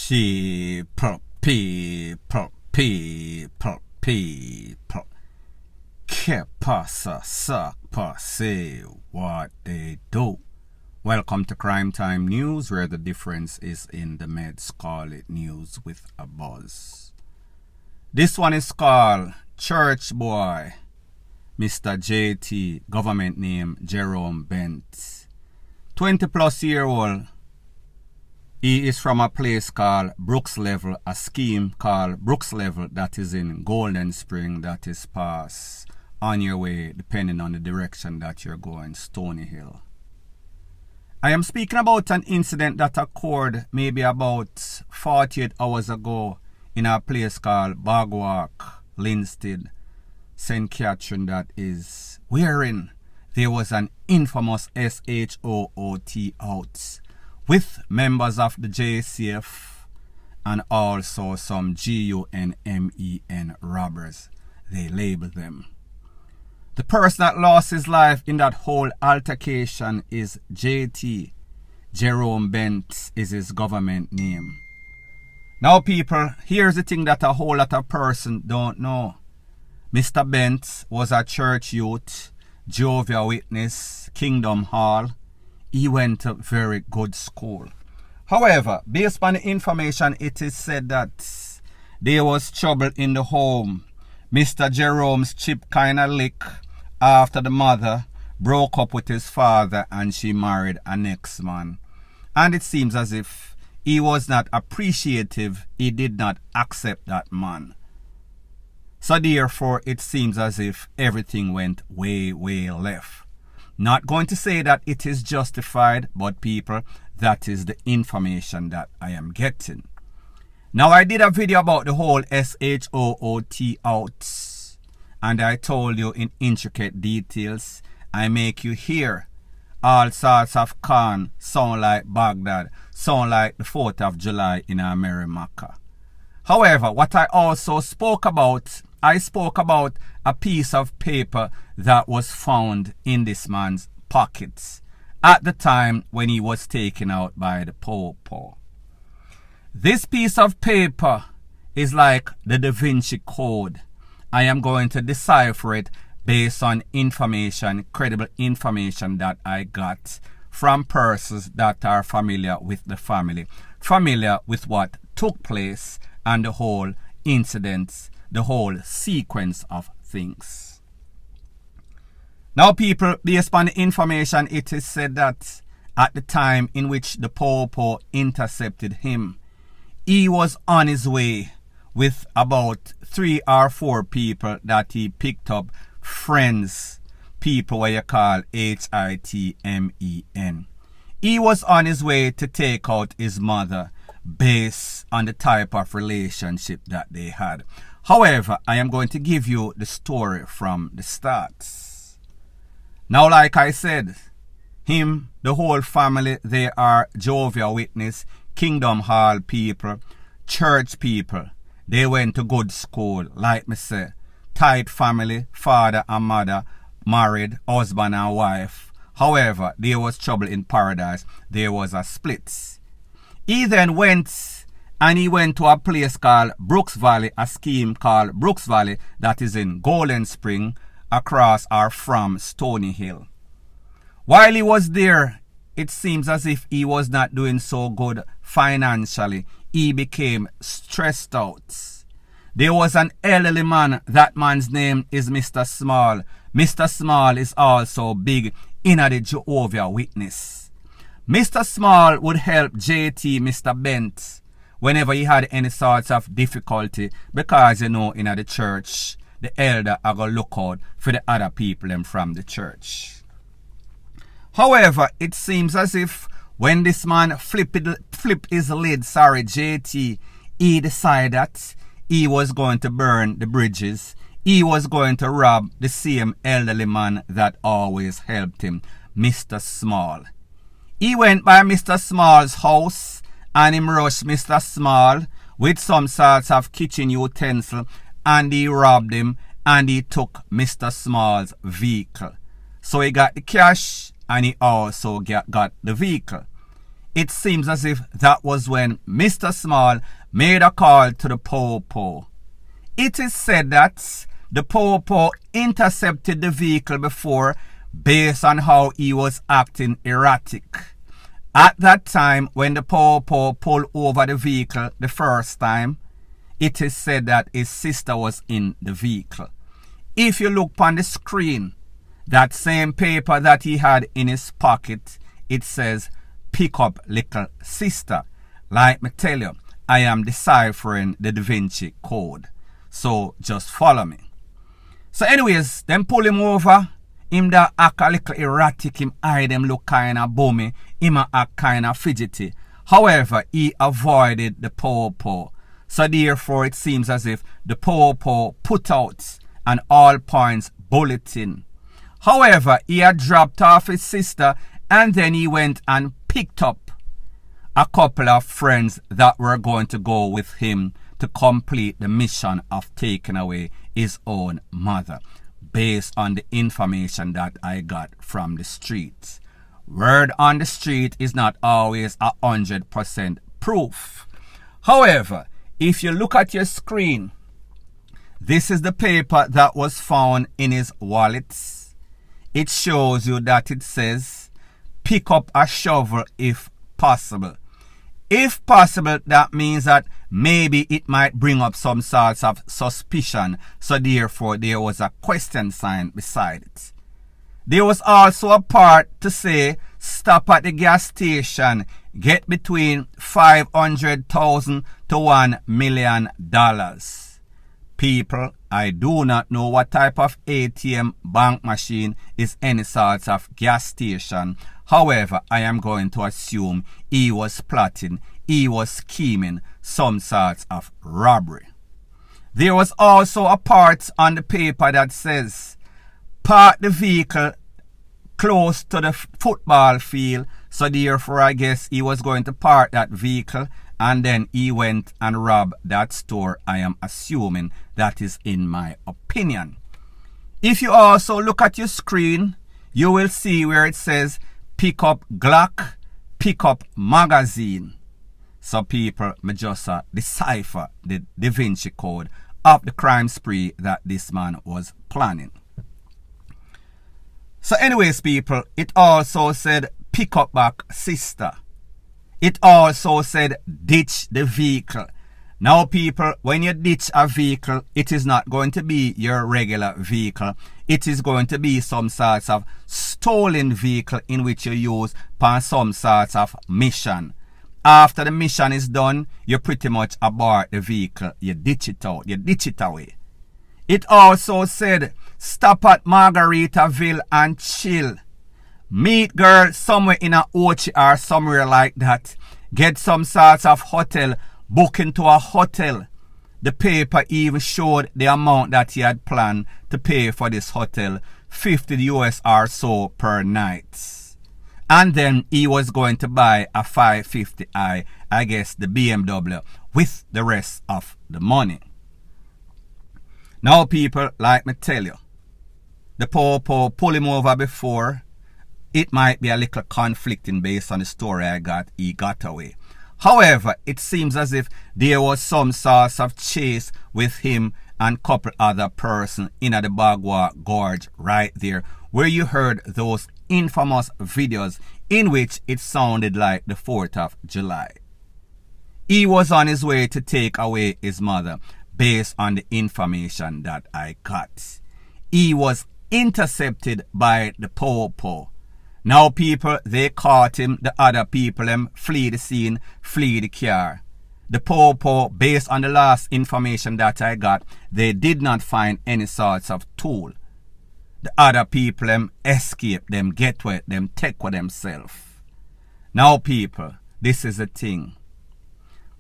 People. Que pasa, suck, say what they do. Welcome to Crime Time News, where the difference is in the meds. Call it news with a buzz. This one is called Church Boy, Mr. JT, government name Jerome Bent. 20-plus-year-old. He is from a place called Brooks Level, a scheme called Brooks Level that is in Golden Spring, that is past on your way, depending on the direction that you're going, Stony Hill. I am speaking about an incident that occurred maybe about 48 hours ago in a place called Bagwalk, Linstead, St. Catherine, that is wherein there was an infamous SHOOT out with members of the JCF and also some GUNMEN robbers, they label them. The person that lost his life in that whole altercation is JT. Jerome Bent is his government name. Now people, here's the thing that a whole lot of person don't know. Mr. Bent was a church youth, Jehovah's Witness, Kingdom Hall. He went to very good school. However, based on the information, it is said that there was trouble in the home. Mr. Jerome's chip kind of lick after the mother broke up with his father and she married a next man. And it seems as if he was not appreciative. He did not accept that man. So therefore, it seems as if everything went way left. Not going to say that it is justified, but people, that is the information that I am getting. Now, I did a video about the whole SHOOT out, and I told you in intricate details. I make you hear all sorts of con sound like Baghdad, sound like the 4th of July in America. However, what I also spoke about, I spoke about a piece of paper that was found in this man's pockets at the time when he was taken out by the Popo. This piece of paper is like the Da Vinci Code. I am going to decipher it based on information, credible information that I got from persons that are familiar with the family, familiar with what took place and the whole incidents, the whole sequence of things. Now people, based on the information, it is said that at the time in which the Popo intercepted him, he was on his way with about 3 or 4 people that he picked up, friends, people what you call HITMEN. He was on his way to take out his mother based on the type of relationship that they had. However, I am going to give you the story from the start. Now, like I said, him, the whole family, they are Jehovah's Witness, Kingdom Hall people, church people. They went to good school, like me say. Tight family, father and mother, married, husband and wife. However, there was trouble in paradise. There was a split. He then went to a place called Brooks Valley, a scheme called Brooks Valley that is in Golden Spring, across or from Stony Hill. While he was there, it seems as if he was not doing so good financially. He became stressed out. There was an elderly man. That man's name is Mr. Small. Mr. Small is also big in the Jehovah's Witness. Mr. Small would help JT, Mr. Bent, whenever he had any sorts of difficulty, because you know in the church, the elder are going to look out for the other people from the church. However, it seems as if when this man flipped his lid, JT, he decided that he was going to burn the bridges. He was going to rob the same elderly man that always helped him, Mr. Small. He went by Mr. Small's house and he rushed Mr. Small with some sorts of kitchen utensil, and he robbed him and he took Mr. Small's vehicle. So he got the cash and he also got the vehicle. it seems as if that was when Mr. Small made a call to the Popo. It is said that the Popo intercepted the vehicle before based on how he was acting erratic. At that time, when the Popo pulled over the vehicle the first time, it is said that his sister was in the vehicle. If you look on the screen, that same paper that he had in his pocket, it says, "Pick up little sister." Like me tell you, I am deciphering the Da Vinci Code. So just follow me. So anyways, them pull him over. Him da act a little erratic. Him eye them look kind of bummy. Him a act kind of fidgety. However, he avoided the Popo. So therefore, it seems as if the Popo put out an all points bulletin. However, he had dropped off his sister and then he went and picked up a couple of friends that were going to go with him to complete the mission of taking away his own mother, based on the information that I got from the streets. Word on the street is not always 100% proof. However, if you look at your screen, this is the paper that was found in his wallet. It shows you that it says, "Pick up a shovel if possible." If possible, that means that maybe it might bring up some sorts of suspicion. So therefore, there was a question sign beside it. There was also a part to say, "Stop at the gas station. Get between $500,000 to $1 million. People, I do not know what type of ATM bank machine is any sort of gas station. However, I am going to assume he was plotting, he was scheming some sort of robbery. There was also a part on the paper that says, "Park the vehicle close to the football field." So therefore, I guess he was going to park that vehicle and then he went and robbed that store. I am assuming that is in my opinion. If you also look at your screen, you will see where it says, "Pick up Glock, pick up magazine." So people, me just decipher the Da Vinci Code of the crime spree that this man was planning. So anyways, people, it also said, "Pick up back sister." It also said, "Ditch the vehicle." Now people, when you ditch a vehicle, it is not going to be your regular vehicle. It is going to be some sorts of stolen vehicle in which you use for some sorts of mission. After the mission is done, you pretty much abort the vehicle. You ditch it out. You ditch it away. It also said, "Stop at Margaritaville and chill. Meet girl somewhere in a Ochi or somewhere like that. Get some sorts of hotel. Book into a hotel." The paper even showed the amount that he had planned to pay for this hotel, $50 or so per night. And then he was going to buy a 550i, I guess the BMW, with the rest of the money. Now people, like me tell you, the Popo pull him over before. It might be a little conflicting based on the story I got. He got away. However, it seems as if there was some sort of chase with him and couple other person in the Bagua Gorge right there, where you heard those infamous videos in which it sounded like the 4th of July. He was on his way to take away his mother based on the information that I got. He was intercepted by the Popo. Now people, they caught him, the other people flee the scene, flee the car. The Popo, based on the last information that I got, they did not find any sorts of tool. The other people escape, them get with them, take with themselves. Now people, this is the thing.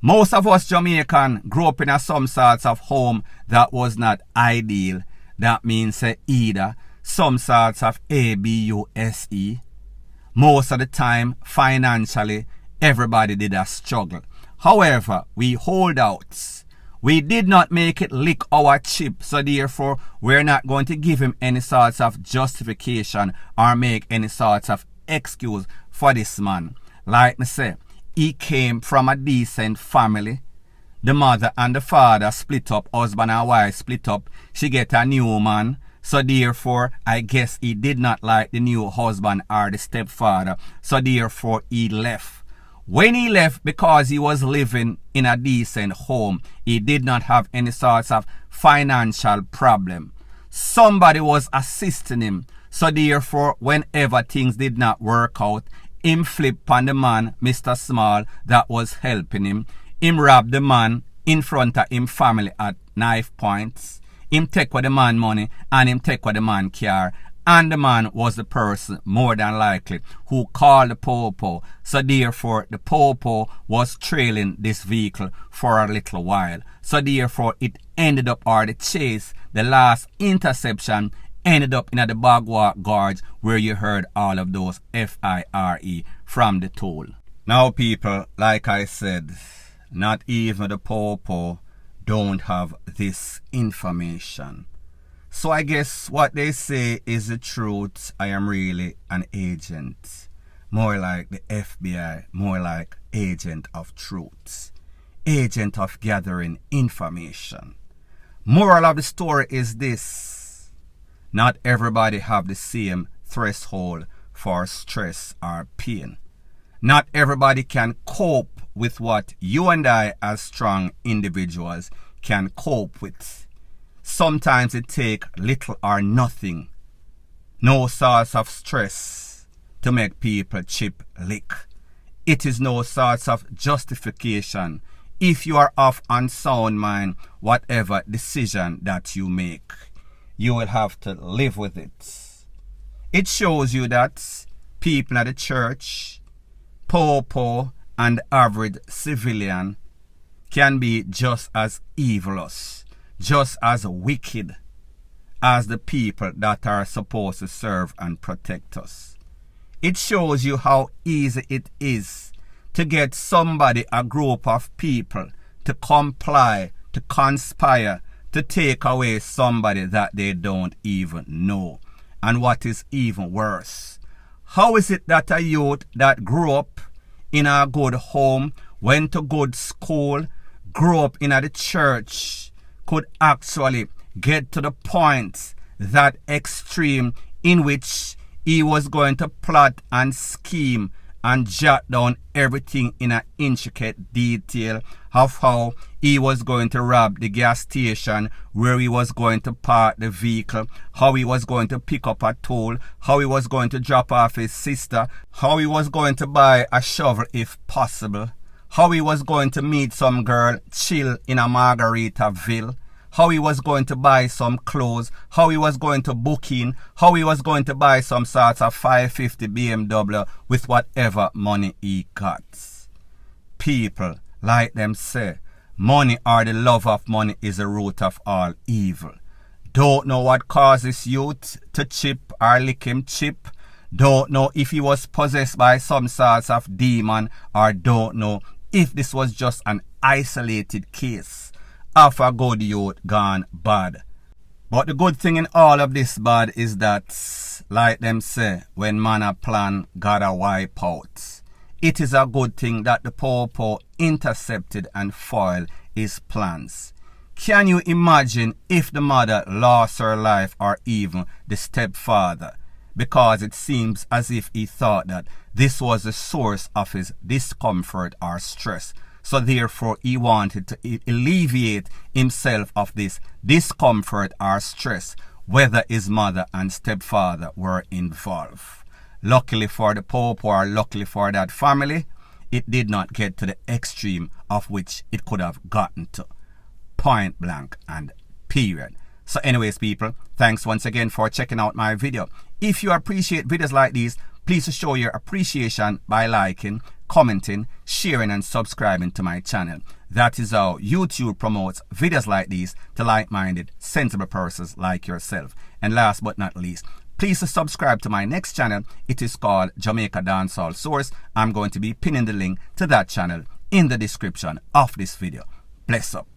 Most of us Jamaican grew up in some sorts of home that was not ideal. That means either some sorts of ABUSE. Most of the time, financially, everybody did a struggle. However, we hold out. We did not make it lick our chip, so therefore, we're not going to give him any sorts of justification or make any sorts of excuse for this man. Like me say, he came from a decent family. The mother and the father split up, husband and wife split up. She get a new man. So therefore, I guess he did not like the new husband or the stepfather. So therefore, he left. When he left, because he was living in a decent home, he did not have any sorts of financial problem. Somebody was assisting him. So therefore, whenever things did not work out, him flip on the man, Mr. Small, that was helping him. Him rob the man in front of him family at knife points. Him take with the man money and him take with the man car. And the man was the person, more than likely, who called the popo. So therefore, the popo was trailing this vehicle for a little while. So therefore, it ended up, or the chase, the last interception, ended up in the Bagwalk Gorge, where you heard all of those FIRE from the toll. Now people, like I said, not even the popo don't have this information. So I guess what they say is the truth. I am really an agent. More like the FBI, more like agent of truth. Agent of gathering information. Moral of the story is this. Not everybody have the same threshold for stress or pain. Not everybody can cope with what you and I as strong individuals can cope with. Sometimes it takes little or nothing, no source of stress to make people chip lick. It is no source of justification if you are of unsound mind, whatever decision that you make. You will have to live with it. It shows you that people at the church, popo, and the average civilian can be just as evilous, just as wicked as the people that are supposed to serve and protect us. It shows you how easy it is to get somebody, a group of people, to comply, to conspire, to take away somebody that they don't even know. And what is even worse, how is it that a youth that grew up in a good home, went to good school, grew up in the church, could actually get to the point, that extreme in which he was going to plot and scheme and jot down everything in an intricate detail of how he was going to rob the gas station, where he was going to park the vehicle, how he was going to pick up a toll, how he was going to drop off his sister, how he was going to buy a shovel if possible, how he was going to meet some girl, chill in a Margaritaville, how he was going to buy some clothes, how he was going to book in, how he was going to buy some sort of 550 BMW with whatever money he got. People, like them say, money or the love of money is the root of all evil. Don't know what causes youth to chip or lick him chip. Don't know if he was possessed by some sorts of demon, or don't know if this was just an isolated case of a good youth gone bad. But the good thing in all of this bad is that, like them say, when man a plan, God a wipe out. It is a good thing that the popo intercepted and foiled his plans. Can you imagine if the mother lost her life, or even the stepfather? Because it seems as if he thought that this was the source of his discomfort or stress. So therefore, he wanted to alleviate himself of this discomfort or stress, whether his mother and stepfather were involved. Luckily for the Pope, or luckily for that family, it did not get to the extreme of which it could have gotten to. Point blank and period. So anyways, people, thanks once again for checking out my video. If you appreciate videos like these, please show your appreciation by liking, commenting, sharing, and subscribing to my channel. That is how YouTube promotes videos like these to like-minded, sensible persons like yourself. And last but not least, please subscribe to my next channel. It is called Jamaica Dancehall Source. I'm going to be pinning the link to that channel in the description of this video. Bless up.